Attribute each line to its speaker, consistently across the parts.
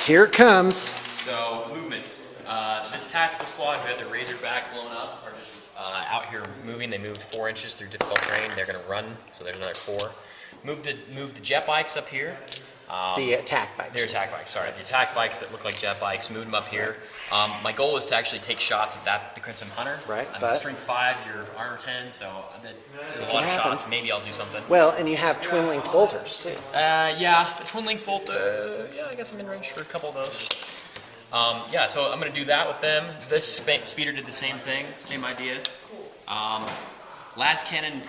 Speaker 1: Here it comes.
Speaker 2: So, movement. This tactical squad who had their Razorback blown up are just out here moving. They moved 4 inches through difficult terrain. They're going to run, so there's another 4. Move the jet bikes up here.
Speaker 1: The attack bikes.
Speaker 2: They're attack bikes, sorry. The attack bikes that look like jet bikes, moved them up here. My goal is to actually take shots at the Crimson Hunter.
Speaker 1: Right,
Speaker 2: I'm strength 5, you're armor 10, so a lot of shots. Maybe I'll do something.
Speaker 1: Well, and you have twin-linked bolters, too.
Speaker 2: Yeah, the twin-link bolt, yeah, I guess I'm in range for a couple of those. Yeah, so I'm going to do that with them. This speeder did the same thing, same idea. Las Cannon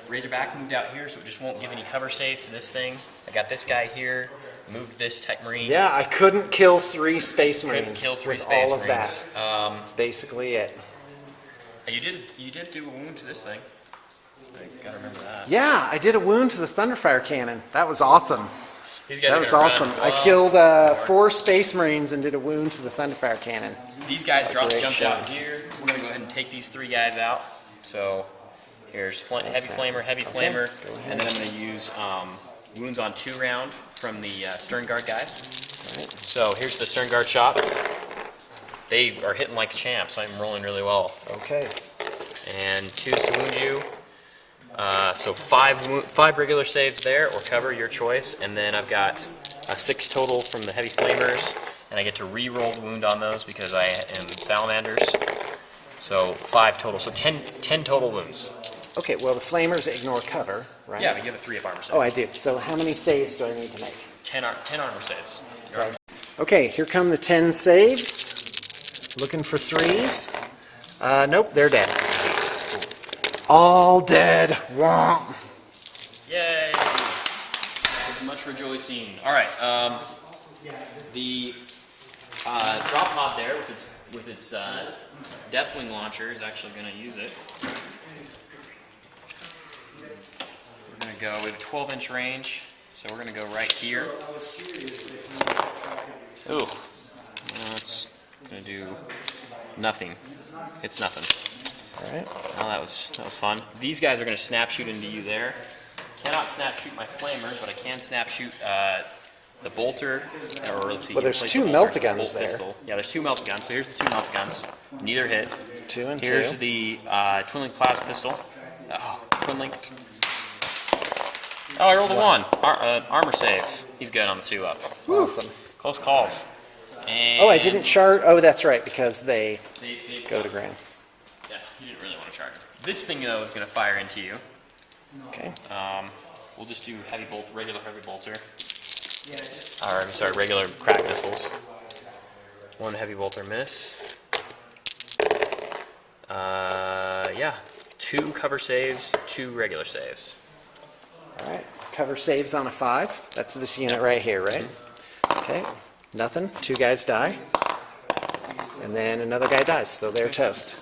Speaker 2: Razorback moved out here, so it just won't give any cover save to this thing. I got this guy here, moved this Tech Marine.
Speaker 1: Yeah, I couldn't kill 3 Space Marines.
Speaker 2: Couldn't kill 3
Speaker 1: with
Speaker 2: Space
Speaker 1: all of
Speaker 2: Marines.
Speaker 1: that. That's basically it.
Speaker 2: You did do a wound to this thing. I gotta remember that.
Speaker 1: Yeah, I did a wound to the Thunderfire Cannon. That was awesome.
Speaker 2: These guys
Speaker 1: That was awesome.
Speaker 2: Well.
Speaker 1: I killed 4 Space Marines and did a wound to the Thunderfire Cannon.
Speaker 2: These guys jumped out here. We're going to go ahead and take these 3 guys out. So here's Heavy Flamer, and then I'm going to use wounds on 2 round from the Stern Guard guys. So here's the Stern Guard shots. They are hitting like champs. I'm rolling really well.
Speaker 1: Okay.
Speaker 2: And 2 to wound you. So 5 regular saves there, or cover, your choice, and then I've got a 6 total from the Heavy Flamers, and I get to re-roll the wound on those because I am Salamanders. So 5 total, so 10 total wounds.
Speaker 1: Okay, well the Flamers ignore cover, right?
Speaker 2: Yeah, but you have a 3 of armor save.
Speaker 1: Oh, I do. So how many saves do I need to make?
Speaker 2: 10 armor saves.
Speaker 1: Right. Okay, here come the 10 saves. Looking for 3s. Nope, they're dead. All dead. Womp.
Speaker 2: Yay! With much rejoicing. All right. The drop pod there with its Deathwing launcher is actually going to use it. We're going to go with a 12-inch range, so we're going to go right here. Ooh, that's going to do nothing. It's nothing.
Speaker 1: All right.
Speaker 2: Oh, that was fun. These guys are going to snap shoot into you there. Cannot snap shoot my flamer, but I can snap shoot the bolter. Or let's see.
Speaker 1: Well, there's 2 melt-a-guns there.
Speaker 2: Pistol. Yeah, there's 2 melt-a-guns. So here's the 2 melt-a-guns. Neither hit.
Speaker 1: 2 and 2.
Speaker 2: Here's the twin-link plasma pistol. Oh, twin-linked. Oh, I rolled a 1. Armor save. He's good on the 2 up.
Speaker 1: Awesome.
Speaker 2: Close calls. And
Speaker 1: oh, I didn't shard. Oh, that's right, because they go to ground.
Speaker 2: Yeah, you didn't really want to charge. This thing, though, is going to fire into you.
Speaker 1: Okay.
Speaker 2: We'll just do regular heavy bolter. Or, I'm sorry, regular crack missiles. 1 heavy bolter miss. Yeah, 2 cover saves, 2 regular saves.
Speaker 1: All right. Cover saves on a 5. That's this unit right here, right? Okay. Nothing. 2 guys die. And then another guy dies, so they're toast.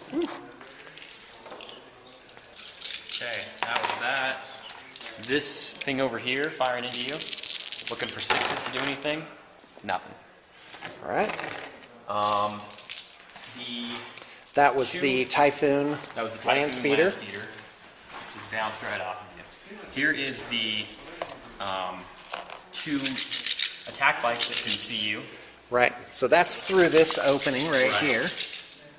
Speaker 2: Okay, that was that. This thing over here, firing into you, looking for 6s to do anything. Nothing.
Speaker 1: All right. That was the Typhoon.
Speaker 2: That was the
Speaker 1: Land
Speaker 2: Typhoon
Speaker 1: Speeder.
Speaker 2: Land Speeder. Just bounced right off of you. Here is the 2 attack bikes that can see you.
Speaker 1: Right. So that's through this opening right here.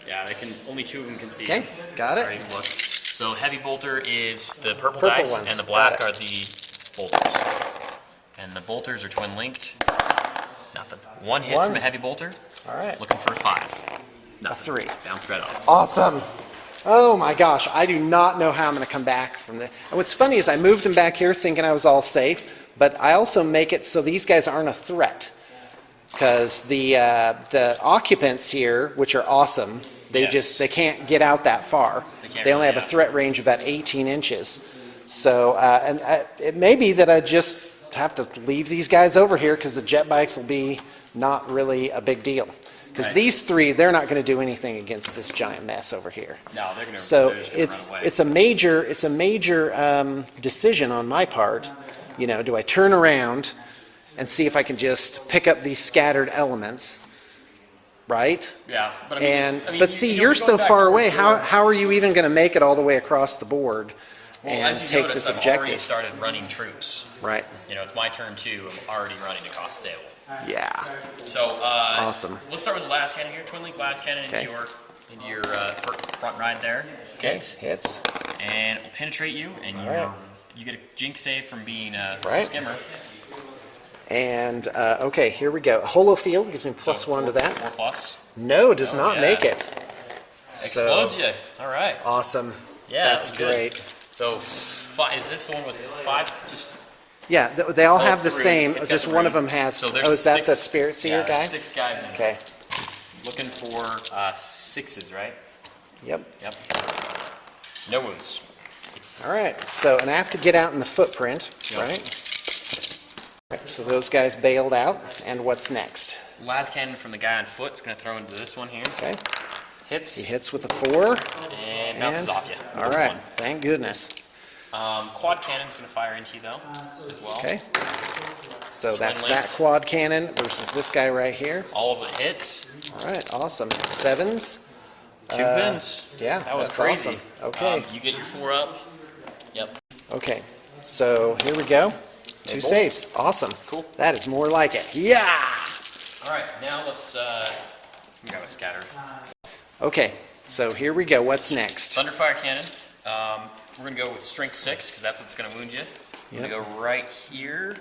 Speaker 2: Yeah, only 2 of them can see
Speaker 1: Okay,
Speaker 2: you.
Speaker 1: got it.
Speaker 2: Alright, look. So heavy bolter is the purple
Speaker 1: Purple
Speaker 2: dice,
Speaker 1: ones,
Speaker 2: and the black
Speaker 1: got
Speaker 2: are the bolters. And the bolters are twin linked. Nothing. 1 hit from a heavy bolter.
Speaker 1: All right.
Speaker 2: Looking for a 5. Nothing.
Speaker 1: A 3.
Speaker 2: Bounced right off.
Speaker 1: Awesome. Oh my gosh, I do not know how I'm going to come back from this. And what's funny is I moved them back here thinking I was all safe, but I also make it so these guys aren't a threat. Because the occupants here, which are awesome, they can't get out that far. They only have a threat range of about 18 inches. So, it may be that I just have to leave these guys over here because the jet bikes will be not really a big deal. Because these 3, they're not going to do anything against this giant mess over here.
Speaker 2: No, they're going to.
Speaker 1: So it's a major decision on my part. You know, do I turn around and see if I can just pick up these scattered elements, right?
Speaker 2: Yeah, but
Speaker 1: but see, you're so far away. How are you even going to make it all the way across the board and take this objective?
Speaker 2: I've already started running troops.
Speaker 1: Right.
Speaker 2: You know, it's my turn too. I'm already running across the table.
Speaker 1: Yeah.
Speaker 2: So
Speaker 1: Awesome.
Speaker 2: Let's start with the last cannon here. Twin link blast cannon into your front ride there.
Speaker 1: Okay. Hits.
Speaker 2: And it'll penetrate you, and you get a jinx save from being a skimmer.
Speaker 1: And okay, here we go. Holo field gives me +1 to that.
Speaker 2: 4+.
Speaker 1: No, does not make it.
Speaker 2: Explodes you. All right.
Speaker 1: Awesome.
Speaker 2: Yeah,
Speaker 1: that's great.
Speaker 2: So is this the one with 5? Just
Speaker 1: yeah, they all have the
Speaker 2: 3.
Speaker 1: same.
Speaker 2: It's
Speaker 1: just
Speaker 2: got
Speaker 1: one
Speaker 2: 3.
Speaker 1: of them has.
Speaker 2: So
Speaker 1: oh, is that the Spirit Seer guy?
Speaker 2: 6 guys in.
Speaker 1: Okay.
Speaker 2: Looking for 6s, right?
Speaker 1: Yep.
Speaker 2: Yep. No wounds.
Speaker 1: All right. So, and I have to get out in the footprint, right? Right, so those guys bailed out, and what's next?
Speaker 2: Last cannon from the guy on foot is going to throw into this one here.
Speaker 1: Okay.
Speaker 2: Hits.
Speaker 1: He hits with a 4.
Speaker 2: And bounces off you.
Speaker 1: All right. Thank goodness.
Speaker 2: Quad cannon's going to fire into you, though, as well.
Speaker 1: Okay. So that's that quad cannon versus this guy right here.
Speaker 2: All of it hits.
Speaker 1: All right. Awesome. 7s.
Speaker 2: 2 pins.
Speaker 1: Yeah,
Speaker 2: that was
Speaker 1: that's
Speaker 2: crazy.
Speaker 1: Awesome. Okay.
Speaker 2: You get your 4 up. Yep.
Speaker 1: Okay. So here we go. 2 saves. Awesome.
Speaker 2: Cool.
Speaker 1: That is more like it. Yeah!
Speaker 2: All right, now let's grab a scatter.
Speaker 1: Okay, so here we go. What's next?
Speaker 2: Thunderfire cannon. We're going to go with strength 6 because that's what's going to wound you. We're going to go right here.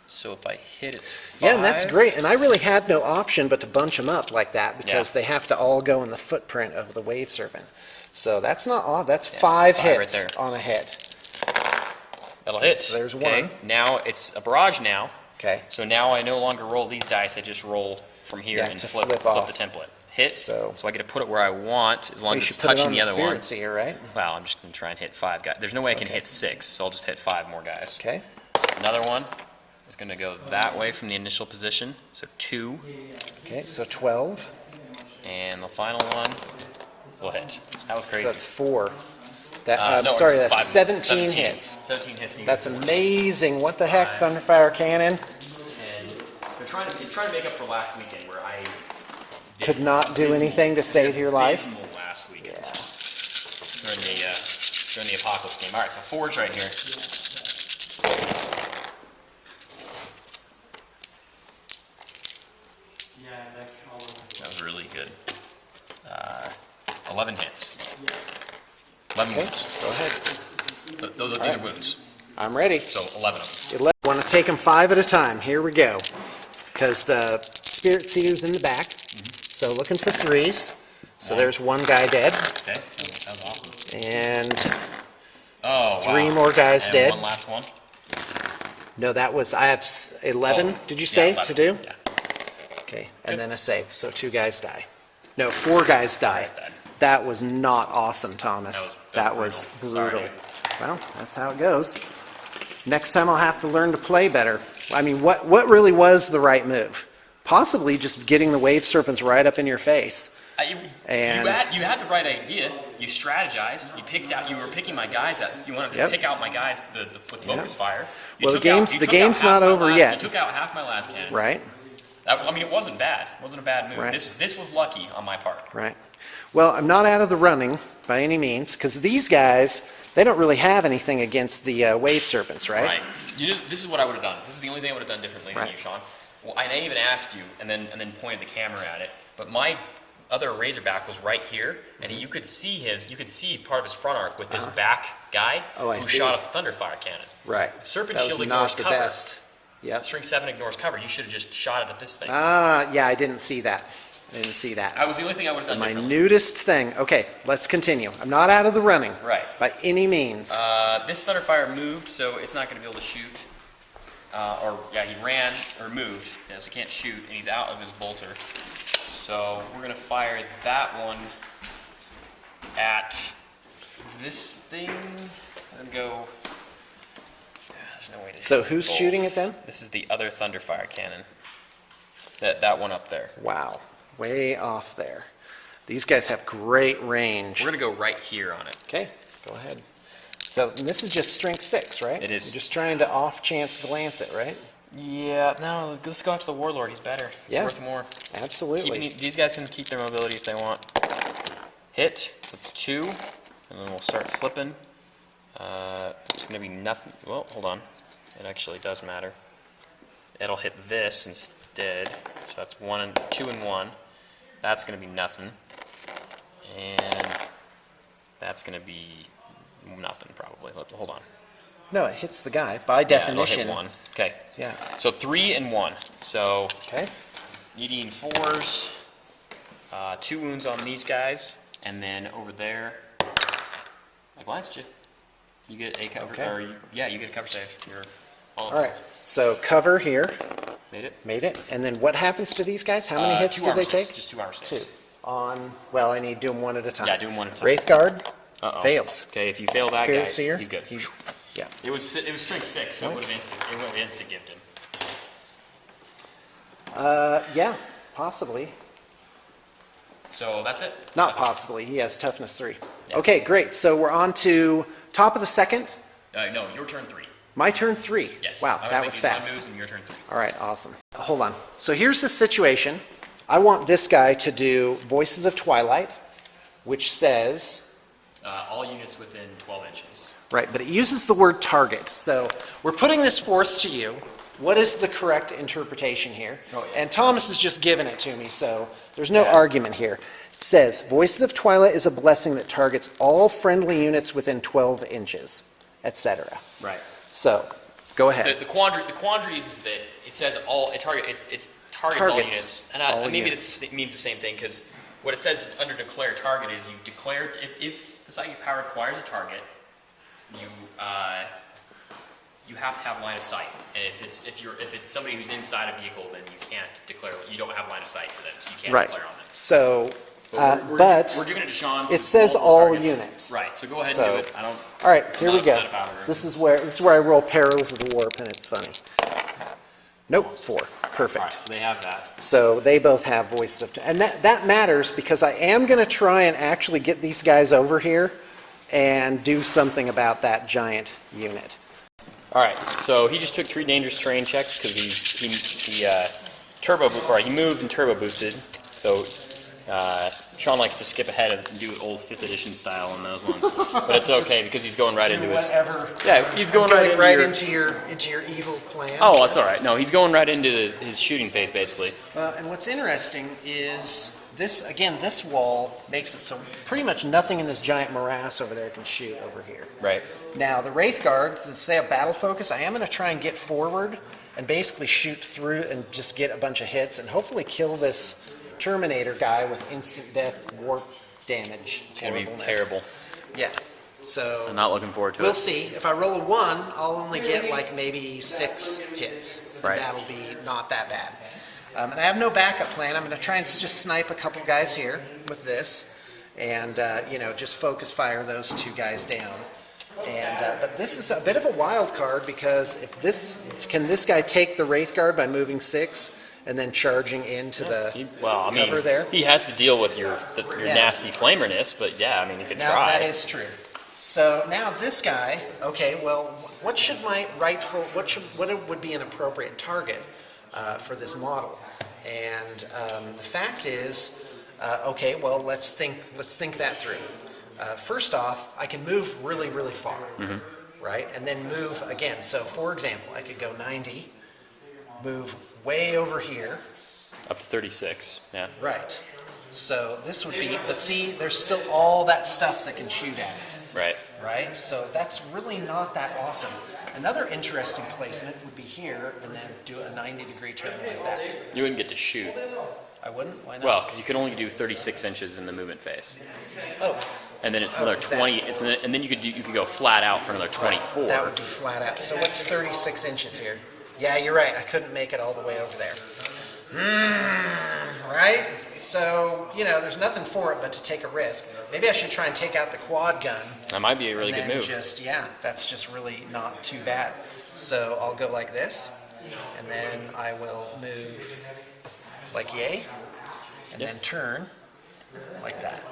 Speaker 2: So if I hit, it's 5.
Speaker 1: Yeah, and that's great. And I really had no option but to bunch them up like that because they have to all go in the footprint of the Wave Serpent. So that's not odd. That's 5 hits
Speaker 2: right there.
Speaker 1: on a hit.
Speaker 2: That'll hit.
Speaker 1: So there's 1.
Speaker 2: Now it's a barrage now.
Speaker 1: Okay.
Speaker 2: So now I no longer roll these dice. I just roll from here and flip the template. Hit. So I get to put it where I want as long as it's touching the other one.
Speaker 1: Spirit Seer, right?
Speaker 2: Well, I'm just going to try and hit 5 guys. There's no way I can hit 6, so I'll just hit 5 more guys.
Speaker 1: Okay.
Speaker 2: Another one is going to go that way from the initial position. So 2.
Speaker 1: Okay, so 12.
Speaker 2: And the final one will hit. That was crazy.
Speaker 1: So that's 4. That,
Speaker 2: no,
Speaker 1: sorry, that's
Speaker 2: 17
Speaker 1: hits.
Speaker 2: 17 hits.
Speaker 1: That's amazing. What the heck, Thunderfire Cannon?
Speaker 2: And it's trying to make up for last weekend where I
Speaker 1: could not do anything to save your life.
Speaker 2: Last weekend. During the Apocalypse game. All right, so 4's right here. That was really good. 11 hits. 11 wounds.
Speaker 1: Go ahead.
Speaker 2: These are wounds.
Speaker 1: I'm ready.
Speaker 2: So 11 of them.
Speaker 1: I want to take them 5 at a time. Here we go. Because the Spirit Seer's in the back. So looking for 3s. So there's 1 guy dead.
Speaker 2: Okay, that was awesome.
Speaker 1: 3 more guys dead.
Speaker 2: One last one.
Speaker 1: No, that was, I have 11, did you say,
Speaker 2: 11.
Speaker 1: to do?
Speaker 2: Yeah.
Speaker 1: Okay, and then a save. So 2 guys die. No, 4 guys die. That was not awesome, Thomas. That was brutal.
Speaker 2: Sorry.
Speaker 1: Well, that's how it goes. Next time I'll have to learn to play better. I mean, what really was the right move? Possibly just getting the Wave Serpents right up in your face.
Speaker 2: You had the right idea. You strategized. You were picking my guys out. You wanted to pick out my guys with focus fire.
Speaker 1: Well, the game's not over yet.
Speaker 2: You took out half my last cannons.
Speaker 1: Right.
Speaker 2: I mean, it wasn't bad. It wasn't a bad move.
Speaker 1: Right.
Speaker 2: This was lucky on my part.
Speaker 1: Right. Well, I'm not out of the running by any means, because these guys, they don't really have anything against the Wave Serpents, right?
Speaker 2: Right. This is what I would have done. This is the only thing I would have done differently than you, Sean. Well, I even asked you, and then pointed the camera at it. But my other Razorback was right here, and you could see part of his front arc with this back guy who shot up the Thunderfire cannon.
Speaker 1: Right.
Speaker 2: Serpent
Speaker 1: that
Speaker 2: Shield
Speaker 1: was
Speaker 2: ignores
Speaker 1: not the
Speaker 2: cover.
Speaker 1: best. Yep.
Speaker 2: String 7 ignores cover. You should have just shot it at this thing.
Speaker 1: Yeah, I didn't see that.
Speaker 2: That was the only thing I would have done differently.
Speaker 1: Minutest thing. Okay, let's continue. I'm not out of the running.
Speaker 2: Right.
Speaker 1: By any means.
Speaker 2: This Thunderfire moved, so it's not going to be able to shoot. He ran or moved, so he can't shoot, and he's out of his bolter. So we're going to fire that one at this thing and go. There's no way to.
Speaker 1: So who's shooting it then?
Speaker 2: This is the other Thunderfire cannon. That one up there.
Speaker 1: Wow, way off there. These guys have great range.
Speaker 2: We're going to go right here on it.
Speaker 1: Okay, go ahead. So this is just strength 6, right?
Speaker 2: It is.
Speaker 1: You're just trying to off-chance glance it, right?
Speaker 2: Yeah, no, let's go after the Warlord. He's better. He's worth more.
Speaker 1: Absolutely.
Speaker 2: These guys can keep their mobility if they want. Hit. That's 2. And then we'll start flipping. It's going to be nothing. Well, hold on. It actually does matter. It'll hit this dead. So that's 1 and 2 and 1. That's going to be nothing. And that's going to be nothing probably. Hold on.
Speaker 1: No, it hits the guy by definition.
Speaker 2: Yeah, it'll hit 1. Okay.
Speaker 1: Yeah.
Speaker 2: So 3 and 1. So
Speaker 1: Okay.
Speaker 2: needing 4s, 2 wounds on these guys, and then over there, I glanced you. You get a cover,
Speaker 1: Okay.
Speaker 2: or you get a cover save. You're
Speaker 1: All right. So cover here.
Speaker 2: Made it.
Speaker 1: Made it. And then what happens to these guys? How many hits
Speaker 2: 2
Speaker 1: do
Speaker 2: armor
Speaker 1: they take?
Speaker 2: saves, just 2 armor saves.
Speaker 1: 2. Well, I need to do them one at a time.
Speaker 2: Yeah, do them one at a time.
Speaker 1: Wraithguard
Speaker 2: Uh-oh.
Speaker 1: fails.
Speaker 2: Okay, if you fail that
Speaker 1: Spirit
Speaker 2: guy,
Speaker 1: Seer?
Speaker 2: he's good.
Speaker 1: Yeah.
Speaker 2: It was strength 6, so it would have instant gived him.
Speaker 1: Yeah, possibly.
Speaker 2: So that's it.
Speaker 1: Not possibly. He has toughness 3.
Speaker 2: Yeah.
Speaker 1: Okay, great. So we're on to top of the second.
Speaker 2: No, your turn 3.
Speaker 1: My turn 3.
Speaker 2: Yes.
Speaker 1: Wow,
Speaker 2: I'm gonna
Speaker 1: that
Speaker 2: make
Speaker 1: was
Speaker 2: these 1
Speaker 1: fast.
Speaker 2: moves and your turn 3.
Speaker 1: All right, awesome. Hold on. So here's the situation. I want this guy to do Voices of Twilight, which says,
Speaker 2: All units within 12 inches.
Speaker 1: right, but it uses the word target. So we're putting this forth to you. What is the correct interpretation here?
Speaker 2: Oh, yeah.
Speaker 1: And Thomas has just given it to me, so there's no
Speaker 2: Yeah.
Speaker 1: argument here. It says, Voices of Twilight is a blessing that targets all friendly units within 12 inches, etc.
Speaker 2: Right.
Speaker 1: So, go ahead.
Speaker 2: The quandary is that it says it targets all
Speaker 1: Targets
Speaker 2: units, and
Speaker 1: all
Speaker 2: maybe
Speaker 1: units.
Speaker 2: it means the same thing, because what it says under declare target is you declare if the psychic power acquires a target, you have to have line of sight, and if it's somebody who's inside a vehicle, then you can't declare. You don't have line of sight for them, so you can't
Speaker 1: Right.
Speaker 2: declare on them.
Speaker 1: So,
Speaker 2: But we're doing it to Sean.
Speaker 1: it says
Speaker 2: multiple
Speaker 1: all
Speaker 2: targets.
Speaker 1: units.
Speaker 2: Right. So go ahead
Speaker 1: So-
Speaker 2: and do it.
Speaker 1: all right, here
Speaker 2: I'm
Speaker 1: we
Speaker 2: not
Speaker 1: go.
Speaker 2: upset about it.
Speaker 1: This is where I roll Perils of the Warp, and it's funny. Nope, 4. Perfect.
Speaker 2: All right. So they have that.
Speaker 1: So they both have Voices of, and that matters because I am going to try and actually get these guys over here and do something about that giant unit.
Speaker 2: All right, so he just took 3 dangerous terrain checks because he moved and turbo boosted. So Sean likes to skip ahead and do old 5th edition style on those ones, but it's okay because he's going right into his.
Speaker 1: Whatever.
Speaker 2: Yeah, he's going right into
Speaker 1: into your evil plan.
Speaker 2: Oh, that's all right. No, he's going right into his shooting phase basically.
Speaker 1: And what's interesting is this wall makes it so pretty much nothing in this giant morass over there can shoot over here.
Speaker 2: Right.
Speaker 1: Now, the Wraithguard, since they have battle focus, I am going to try and get forward and basically shoot through and just get a bunch of hits and hopefully kill this Terminator guy with instant death warp damage.
Speaker 2: It's gonna be
Speaker 1: horribleness.
Speaker 2: terrible.
Speaker 1: Yeah. So
Speaker 2: I'm not looking forward to
Speaker 1: we'll
Speaker 2: it.
Speaker 1: see. If I roll a 1, I'll only get like maybe 6 hits. And
Speaker 2: Right.
Speaker 1: that'll be not that bad. And I have no backup plan. I'm going to try and just snipe a couple guys here with this, and just focus fire those 2 guys down. And but this is a bit of a wild card because if this guy take the Wraithguard by moving 6 and then charging into the cover there?
Speaker 2: He has to deal with your
Speaker 1: Yeah.
Speaker 2: nasty flamerness, but yeah, I mean, he could
Speaker 1: Now
Speaker 2: try.
Speaker 1: that is true. So now this guy, okay, well, what should my what would be an appropriate target for this model? And the fact is, okay, well, let's think that through. First off, I can move really, really far, right? And then move again. So, for example, I could go 90, move way over here.
Speaker 2: Up to 36, yeah.
Speaker 1: Right. So this would be, but see, there's still all that stuff that can shoot at it.
Speaker 2: Right.
Speaker 1: Right? So that's really not that awesome. Another interesting placement would be here and then do a 90-degree turn like that.
Speaker 2: You wouldn't get to shoot.
Speaker 1: I wouldn't? Why not?
Speaker 2: Well, because you can only do 36 inches in the movement phase.
Speaker 1: Oh,
Speaker 2: And then it's another 20, and then you could go flat out for another 24.
Speaker 1: that would be flat out. So what's 36 inches here? Yeah, you're right. I couldn't make it all the way over there. Right? So, there's nothing for it but to take a risk. Maybe I should try and take out the quad gun.
Speaker 2: That might be a really good
Speaker 1: And
Speaker 2: move.
Speaker 1: that's just really not too bad. So I'll go like this, and then I will move like yay, and then turn like that.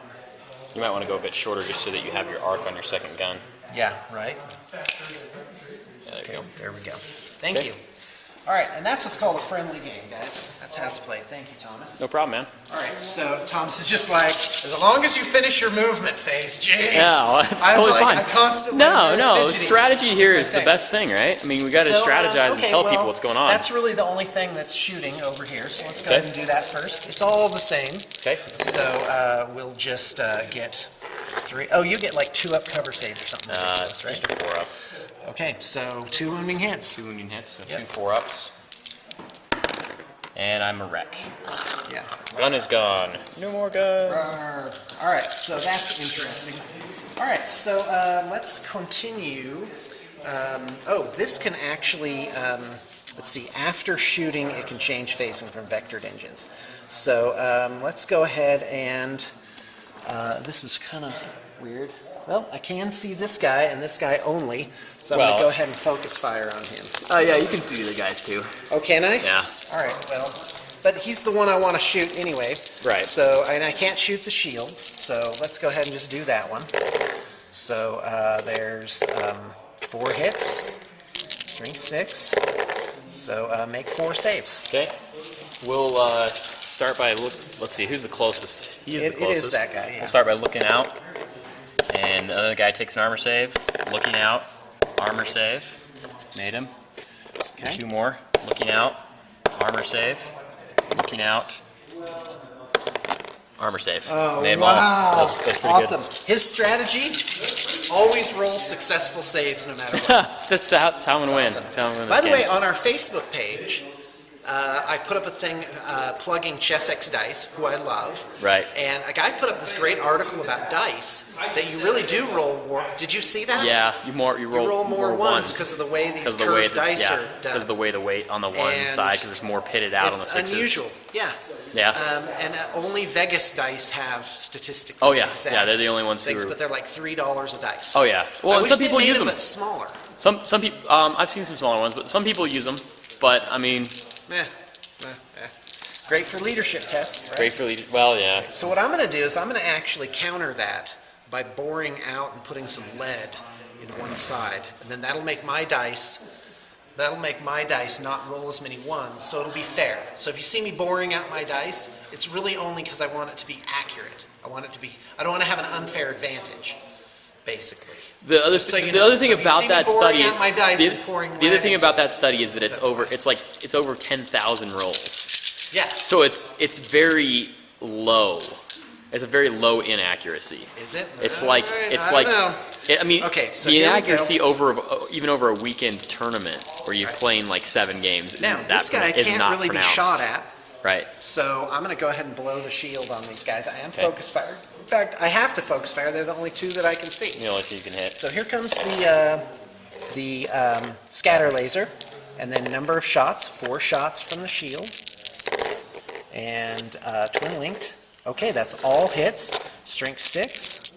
Speaker 2: You might want to go a bit shorter just so that you have your arc on your second gun.
Speaker 1: Yeah, right?
Speaker 2: Yeah, there you
Speaker 1: Okay,
Speaker 2: go.
Speaker 1: there we go. Thank
Speaker 2: Okay.
Speaker 1: you. All right, and that's what's called a friendly game, guys. That's how it's played. Thank you, Thomas.
Speaker 2: No problem, man.
Speaker 1: All right, so Thomas is just like, as long as you finish your movement phase, jeez.
Speaker 2: Yeah, well, that's
Speaker 1: I'm
Speaker 2: totally
Speaker 1: like,
Speaker 2: fine.
Speaker 1: I constantly
Speaker 2: No,
Speaker 1: fidgeting.
Speaker 2: strategy here is the
Speaker 1: Thanks.
Speaker 2: best thing, right? I mean, we got to
Speaker 1: So,
Speaker 2: strategize and
Speaker 1: okay,
Speaker 2: tell
Speaker 1: well,
Speaker 2: people what's going on.
Speaker 1: That's really the only thing that's shooting over here, so let's go
Speaker 2: Okay.
Speaker 1: ahead and do that first. It's all the same.
Speaker 2: Okay.
Speaker 1: So we'll just get 3. Oh, you get like 2 up cover saves or something. ridiculous, right?
Speaker 2: Just a 4 up.
Speaker 1: Okay, so 2 wounding hits.
Speaker 2: 2 wounding hits, so
Speaker 1: Yep.
Speaker 2: 2 4-ups. And I'm a wreck.
Speaker 1: Yeah.
Speaker 2: Gun is gone. No more gun.
Speaker 1: All right, so that's interesting. All right, so let's continue. This can actually, let's see, after shooting, it can change facing from vectored engines. So let's go ahead and, this is kind of weird. Well, I can see this guy and this guy only, so I'm going to go ahead and focus fire on him.
Speaker 2: Oh, yeah, you can see the guys too.
Speaker 1: Oh, can I?
Speaker 2: Yeah.
Speaker 1: All right, well, but he's the one I want to shoot anyway.
Speaker 2: Right.
Speaker 1: So, and I can't shoot the shields, so let's go ahead and just do that one. So there's 4 hits, strength 6, so make 4 saves.
Speaker 2: Okay. We'll start by let's see, who's the closest? He is the closest.
Speaker 1: It is that guy, yeah.
Speaker 2: We'll start by looking out. And the other guy takes an armor save. Looking out, armor save. Made him.
Speaker 1: Okay.
Speaker 2: 2 more. Looking out, armor save. Looking out, armor save.
Speaker 1: Oh,
Speaker 2: Made them all.
Speaker 1: wow.
Speaker 2: That's pretty
Speaker 1: Awesome. His strategy, always roll successful saves no matter what.
Speaker 2: That's how I'm going to win.
Speaker 1: Awesome.
Speaker 2: That's how I'm gonna win
Speaker 1: By
Speaker 2: this
Speaker 1: the way,
Speaker 2: game.
Speaker 1: on our Facebook page, I put up a thing plugging ChessX Dice, who I love.
Speaker 2: Right.
Speaker 1: And a guy put up this great article about dice that you really do roll more. Did you see that?
Speaker 2: Yeah, you roll
Speaker 1: more ones because of the way these curved dice are done.
Speaker 2: because of the way the weight on the one
Speaker 1: And
Speaker 2: side, because there's more pitted out on the
Speaker 1: It's
Speaker 2: sixes.
Speaker 1: unusual, yeah.
Speaker 2: Yeah.
Speaker 1: And only Vegas dice have statistically
Speaker 2: Oh, yeah.
Speaker 1: exact
Speaker 2: Yeah, they're the only ones who
Speaker 1: things,
Speaker 2: are-
Speaker 1: but they're like $3 a dice.
Speaker 2: Oh yeah. Well,
Speaker 1: I
Speaker 2: and
Speaker 1: wish
Speaker 2: some
Speaker 1: they
Speaker 2: people
Speaker 1: made
Speaker 2: use
Speaker 1: them,
Speaker 2: them.
Speaker 1: but smaller.
Speaker 2: Some people. I've seen some smaller ones, but some people use them. But I mean,
Speaker 1: Great for leadership tests, right?
Speaker 2: great for lead. Well, yeah.
Speaker 1: So what I'm going to do is I'm going to actually counter that by boring out and putting some lead in one side, and then that'll make my dice not roll as many ones, so it'll be fair. So if you see me boring out my dice, it's really only because I want it to be accurate. I don't want to have an unfair advantage, basically.
Speaker 2: The other
Speaker 1: So you
Speaker 2: the
Speaker 1: know,
Speaker 2: other thing
Speaker 1: so if you
Speaker 2: about
Speaker 1: see me
Speaker 2: that
Speaker 1: boring
Speaker 2: study.
Speaker 1: out my dice
Speaker 2: The,
Speaker 1: and pouring
Speaker 2: the other
Speaker 1: lead
Speaker 2: thing
Speaker 1: into
Speaker 2: about
Speaker 1: it,
Speaker 2: that study is that it's
Speaker 1: that's
Speaker 2: over.
Speaker 1: why.
Speaker 2: It's over 10,000 rolls.
Speaker 1: Yeah.
Speaker 2: So it's very low. It's a very low inaccuracy.
Speaker 1: Is it?
Speaker 2: It's
Speaker 1: All
Speaker 2: like
Speaker 1: right,
Speaker 2: it's
Speaker 1: I
Speaker 2: like.
Speaker 1: don't know.
Speaker 2: I mean,
Speaker 1: Okay, so
Speaker 2: the
Speaker 1: here we go.
Speaker 2: inaccuracy even over a weekend tournament where you're playing like 7 games.
Speaker 1: Now,
Speaker 2: that
Speaker 1: this guy
Speaker 2: is
Speaker 1: can't
Speaker 2: not
Speaker 1: really
Speaker 2: pronounced.
Speaker 1: be shot at,
Speaker 2: Right.
Speaker 1: so I'm going to go ahead and blow the shield on these guys. I am
Speaker 2: Okay.
Speaker 1: focus fire. In fact, I have to focus fire. They're the only 2 that I can see.
Speaker 2: The only thing you can hit.
Speaker 1: So here comes the scatter laser, and then number of shots, 4 shots from the shield, and twin linked. Okay, that's all hits. Strength 6,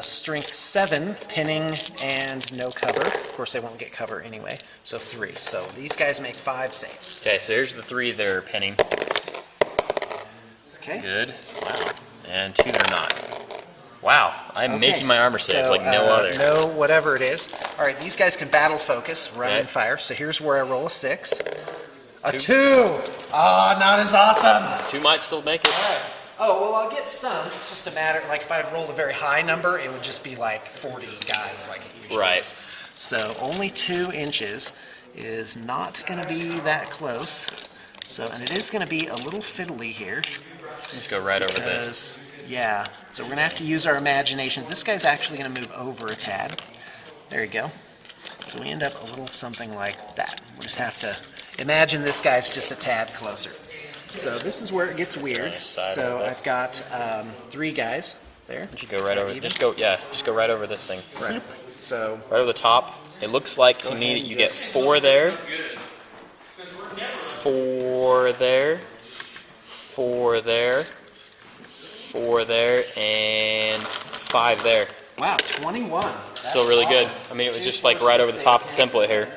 Speaker 1: strength 7, pinning and no cover. Of course, they won't get cover anyway. So 3. So these guys make 5 saves.
Speaker 2: Okay, so here's the 3 that are pinning.
Speaker 1: Okay.
Speaker 2: Good. Wow. And 2 that are not. Wow. I'm
Speaker 1: Okay,
Speaker 2: making my armor saves
Speaker 1: so,
Speaker 2: like no other.
Speaker 1: No, whatever it is. All right, these guys can battle focus, run
Speaker 2: Okay.
Speaker 1: and fire. So here's where I roll a 6. A
Speaker 2: 2.
Speaker 1: 2! Oh, not as awesome.
Speaker 2: 2 might still make it.
Speaker 1: All right. Oh, well, I'll get some. It's just a matter, like if I had rolled a very high number, it would just be like 40 guys like it usually
Speaker 2: Right.
Speaker 1: is. So only 2 inches is not going to be that close. So, and it is going to be a little fiddly here.
Speaker 2: Let's go right over there.
Speaker 1: Because, yeah, so we're going to have to use our imaginations. This guy's actually going to move over a tad. There you go. So we end up a little something like that. We'll just have to imagine this guy's just a tad closer. So this is where it gets weird. So I've got 3 guys there.
Speaker 2: Just go right over.
Speaker 1: Even?
Speaker 2: Just go right over this thing.
Speaker 1: Right. So
Speaker 2: Right over the top. It looks like to me that you get 4 there. 4 there. 4 there. 4 there, and 5 there.
Speaker 1: wow, 21. That's
Speaker 2: Still really good.
Speaker 1: awesome.
Speaker 2: I mean, it was just like right over the top of the template here.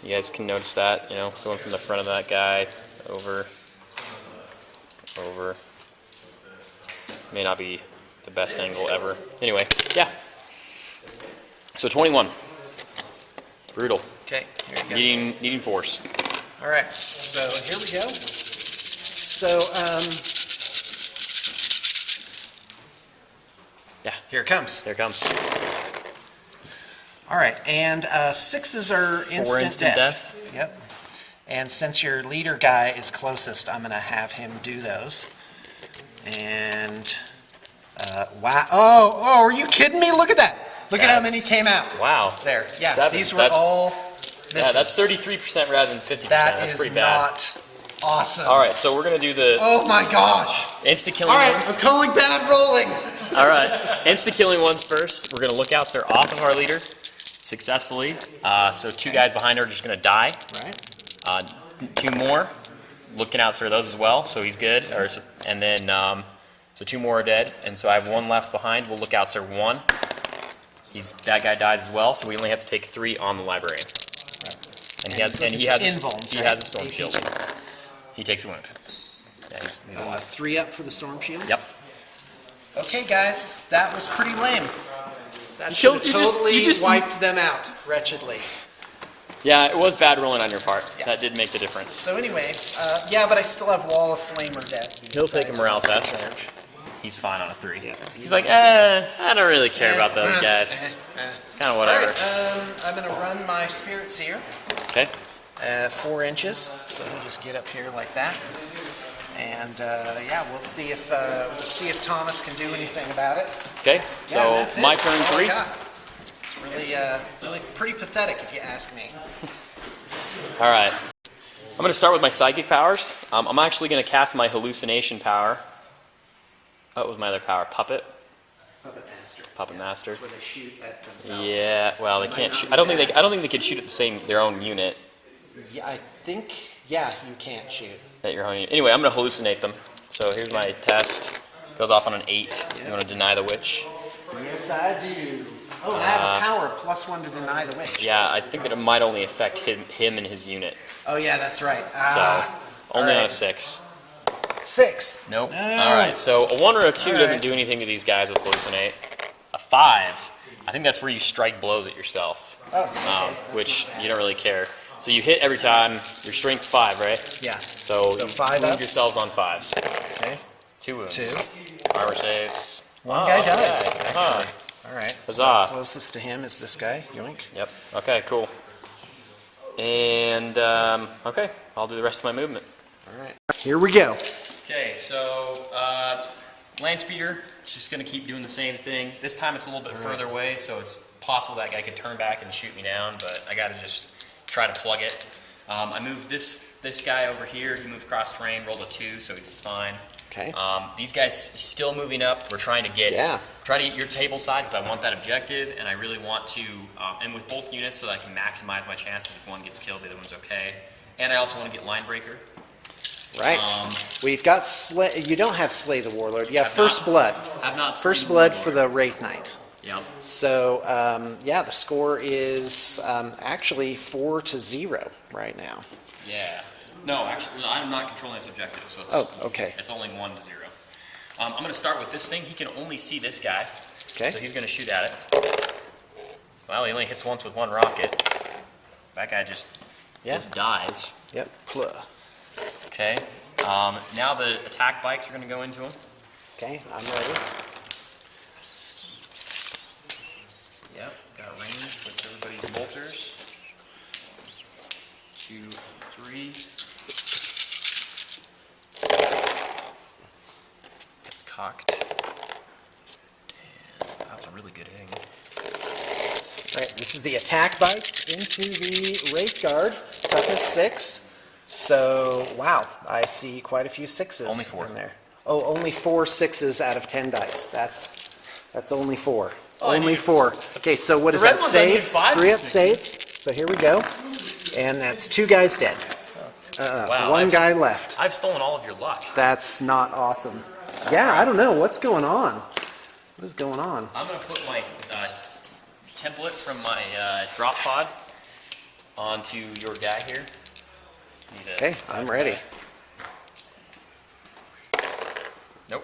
Speaker 2: You guys can notice that, you know, going from the front of that guy over. May not be the best angle ever. Anyway, yeah. So 21. Brutal.
Speaker 1: Okay, here you go.
Speaker 2: Needing force.
Speaker 1: All right, so here we go. So,
Speaker 2: Yeah,
Speaker 1: here it comes.
Speaker 2: there it comes.
Speaker 1: All right, and 6s are instant death. Yep. And since your leader guy is closest, I'm going to have him do those. And, wow. Oh, are you kidding me? Look at that. Look at how many came out.
Speaker 2: Wow.
Speaker 1: There. Yeah,
Speaker 2: 7.
Speaker 1: these were all misses.
Speaker 2: Yeah, that's 33% rather than 50%.
Speaker 1: That
Speaker 2: that's
Speaker 1: is
Speaker 2: pretty bad.
Speaker 1: not awesome.
Speaker 2: All right, so we're going to do the
Speaker 1: Oh my gosh.
Speaker 2: insta-killing
Speaker 1: All right,
Speaker 2: ones.
Speaker 1: I'm calling bad rolling.
Speaker 2: All right, insta-killing ones first. We're going to look out so they're off of our leader successfully. So 2 guys behind her are just going to die.
Speaker 1: Right.
Speaker 2: 2 more, looking out for those as well, so he's good. And then, so 2 more are dead, and so I have 1 left behind. We'll look out for 1. That guy dies as well, so we only have to take 3 on the librarian. Right. And he has a storm shield. He takes a wound. Yeah,
Speaker 1: 3 up for the storm shield.
Speaker 2: Yep.
Speaker 1: Okay, guys, that was pretty lame. That should have totally wiped them out wretchedly.
Speaker 2: Yeah, it was bad rolling on your part.
Speaker 1: Yeah.
Speaker 2: That did make the difference.
Speaker 1: So anyway, yeah, but I still have Wall of Flame or Death.
Speaker 2: He'll take a morale test. He's fine on a 3.
Speaker 1: Yeah.
Speaker 2: He's like, I don't really care about those guys. Kind of whatever.
Speaker 1: All right, I'm going to run my Spirit Seer.
Speaker 2: Okay.
Speaker 1: 4 inches. So I'll just get up here like that. And yeah, we'll see if Thomas can do anything about it.
Speaker 2: Okay. So
Speaker 1: yeah,
Speaker 2: my turn 3.
Speaker 1: It's really pretty pathetic if you ask me.
Speaker 2: All right. I'm going to start with my psychic powers. I'm actually going to cast my hallucination power. What was my other power? Puppet.
Speaker 1: Puppet Master.
Speaker 2: Puppet Master.
Speaker 1: Where they shoot at themselves.
Speaker 2: Yeah. Well, they can't shoot. I don't think they could shoot at their own unit.
Speaker 1: Yeah, I think. Yeah, you can't shoot.
Speaker 2: At your own unit. Anyway, I'm going to hallucinate them. So here's my test. Goes off on an 8.
Speaker 1: Yep.
Speaker 2: You want to deny the witch?
Speaker 1: Yes, I do. Oh, and I have a power +1 to deny the witch.
Speaker 2: Yeah, I think that it might only affect him and his unit.
Speaker 1: Oh yeah, that's right.
Speaker 2: So only on a 6.
Speaker 1: 6.
Speaker 2: Nope.
Speaker 1: No.
Speaker 2: All right. So a 1 or a 2 doesn't do anything to these guys with hallucinate. A 5, I think that's where you strike blows at yourself, which you don't really care. So you hit every time. Your strength 5, right?
Speaker 1: Yeah.
Speaker 2: So you
Speaker 1: 5
Speaker 2: wound
Speaker 1: up?
Speaker 2: yourselves on 5s.
Speaker 1: Okay.
Speaker 2: 2 wounds.
Speaker 1: 2.
Speaker 2: Armor saves.
Speaker 1: One guy dies.
Speaker 2: Okay.
Speaker 1: Actually. All right.
Speaker 2: Huzzah.
Speaker 1: Closest to him is this guy. Yoink.
Speaker 2: Yep. Okay. Cool. And okay, I'll do the rest of my movement.
Speaker 1: All right. Here we go.
Speaker 2: Okay, so land speeder, it's just going to keep doing the same thing. This time it's a little bit further away, so it's possible that guy could turn back and shoot me down, but I got to just try to plug it. I moved this guy over here. He moved cross terrain, rolled a 2, so he's fine.
Speaker 1: Okay.
Speaker 2: These guys still moving up. We're trying to get your table side because I want that objective, and I really want to, and with both units so that I can maximize my chances. If one gets killed, the other one's okay. And I also want to get line breaker.
Speaker 1: Right. We've got you don't have Slay the Warlord. You have First
Speaker 2: not,
Speaker 1: Blood.
Speaker 2: I've not
Speaker 1: First Blood for the Wraith Knight.
Speaker 2: Yep.
Speaker 1: So yeah, the score is actually 4-0 right now.
Speaker 2: Yeah. No, actually, I'm not controlling this objective, so it's,
Speaker 1: okay.
Speaker 2: It's only 1-0. I'm going to start with this thing. He can only see this guy,
Speaker 1: Okay.
Speaker 2: so he's going to shoot at it. Well, he only hits once with 1 rocket. That guy just dies.
Speaker 1: Yep. Pluh.
Speaker 2: Okay. Now the attack bikes are going to go into him.
Speaker 1: Okay, I'm ready.
Speaker 2: Yep. Got range with everybody's bolters. 2, 3. It's cocked. And that was a really good hitting.
Speaker 1: Right, this is the attack bikes into the Wraithguard. Toughness 6. So, wow, I see quite a few 6s
Speaker 2: Only 4
Speaker 1: in there. Oh, only 4 6s out of 10 dice. That's only 4.
Speaker 2: Oh,
Speaker 1: only 4. Okay, so what is that? Saves? 3 up saves. So here we go. And that's 2 guys dead.
Speaker 2: Wow,
Speaker 1: 1 guy left.
Speaker 2: I've stolen all of your luck.
Speaker 1: That's not awesome. Yeah, I don't know. What's going on? What is going on?
Speaker 2: I'm going to put my template from my drop pod onto your guy here.
Speaker 1: Okay, I'm ready.
Speaker 2: Nope.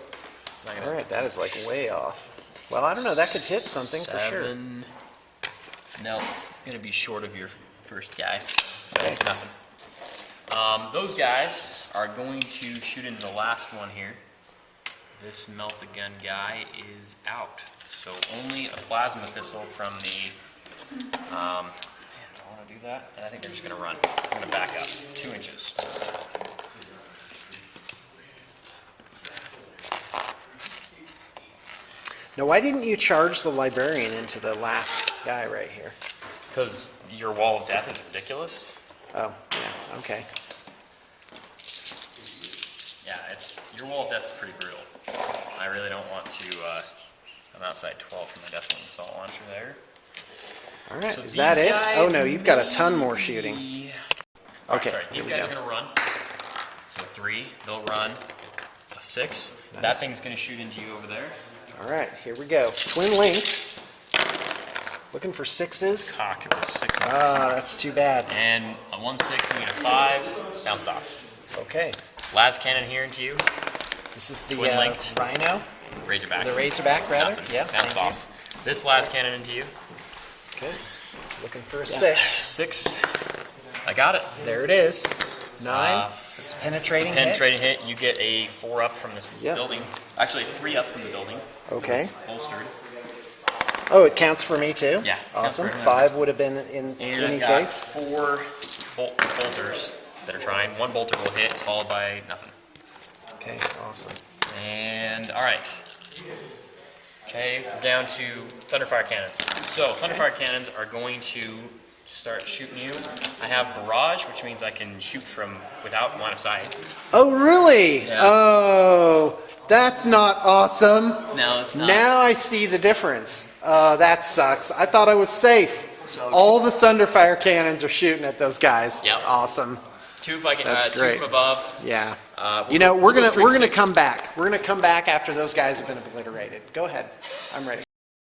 Speaker 1: All right, that is like way off. Well, I don't know. That could hit something for sure.
Speaker 2: 7. No, it's going to be short of your first guy. So nothing. Those guys are going to shoot into the last one here. This melt-a-gun guy is out. So only a plasma pistol from the, man, do I want to do that? And I think they're just going to run. I'm going to back up 2 inches.
Speaker 1: Now, why didn't you charge the librarian into the last guy right here?
Speaker 2: Because your wall of death is ridiculous.
Speaker 1: Oh, yeah, okay.
Speaker 2: Yeah, your wall of death is pretty brutal. I really don't want to, I'm outside 12 for my death wing assault launcher there.
Speaker 1: All right,
Speaker 2: So
Speaker 1: is that
Speaker 2: these
Speaker 1: it?
Speaker 2: guys
Speaker 1: Oh no, you've got a ton more shooting.
Speaker 2: Okay, sorry, these guys are going to run. So 3, they'll run. A 6, that thing's going to shoot into you over there.
Speaker 1: All right, here we go. Twin linked. Looking for 6s.
Speaker 2: Cocked with a 6.
Speaker 1: Ah, that's too bad.
Speaker 2: And a 1-6 and a 5, bounced off.
Speaker 1: Okay.
Speaker 2: Las cannon here into you.
Speaker 1: This is the
Speaker 2: Twin linked.
Speaker 1: Rhino.
Speaker 2: Razorback.
Speaker 1: The Razorback, rather.
Speaker 2: Nothing.
Speaker 1: Yeah,
Speaker 2: Bounce
Speaker 1: thank
Speaker 2: off. This last cannon into you.
Speaker 1: Okay. Looking for a 6.
Speaker 2: 6. I got it.
Speaker 1: There it is. 9. It's a penetrating hit.
Speaker 2: Penetrating hit. You get a 4 up from this
Speaker 1: Yep.
Speaker 2: building. Actually, 3 up from the building.
Speaker 1: Okay.
Speaker 2: It's bolstered.
Speaker 1: Oh, it counts for me too?
Speaker 2: Yeah, counts
Speaker 1: Awesome.
Speaker 2: for him.
Speaker 1: 5 would have been in
Speaker 2: And
Speaker 1: any
Speaker 2: I've got
Speaker 1: case.
Speaker 2: 4 bolters that are trying. 1 bolter will hit, followed by nothing.
Speaker 1: Okay, awesome.
Speaker 2: And all right. Okay, we're down to Thunderfire cannons. So Thunderfire cannons are going to start shooting you. I have barrage, which means I can shoot from without line of sight.
Speaker 1: Oh, really?
Speaker 2: Yeah.
Speaker 1: Oh, that's not awesome.
Speaker 2: No, it's not.
Speaker 1: Now I see the difference. That sucks. I thought I was safe.
Speaker 2: So
Speaker 1: All the Thunderfire cannons are shooting at those guys.
Speaker 2: Yep.
Speaker 1: Awesome.
Speaker 2: 2 if I can.
Speaker 1: That's
Speaker 2: 2
Speaker 1: great.
Speaker 2: from above.
Speaker 1: Yeah.
Speaker 2: We'll go
Speaker 1: we're gonna
Speaker 2: straight 6.
Speaker 1: come back. We're gonna come back after those guys have been obliterated. Go ahead. I'm ready.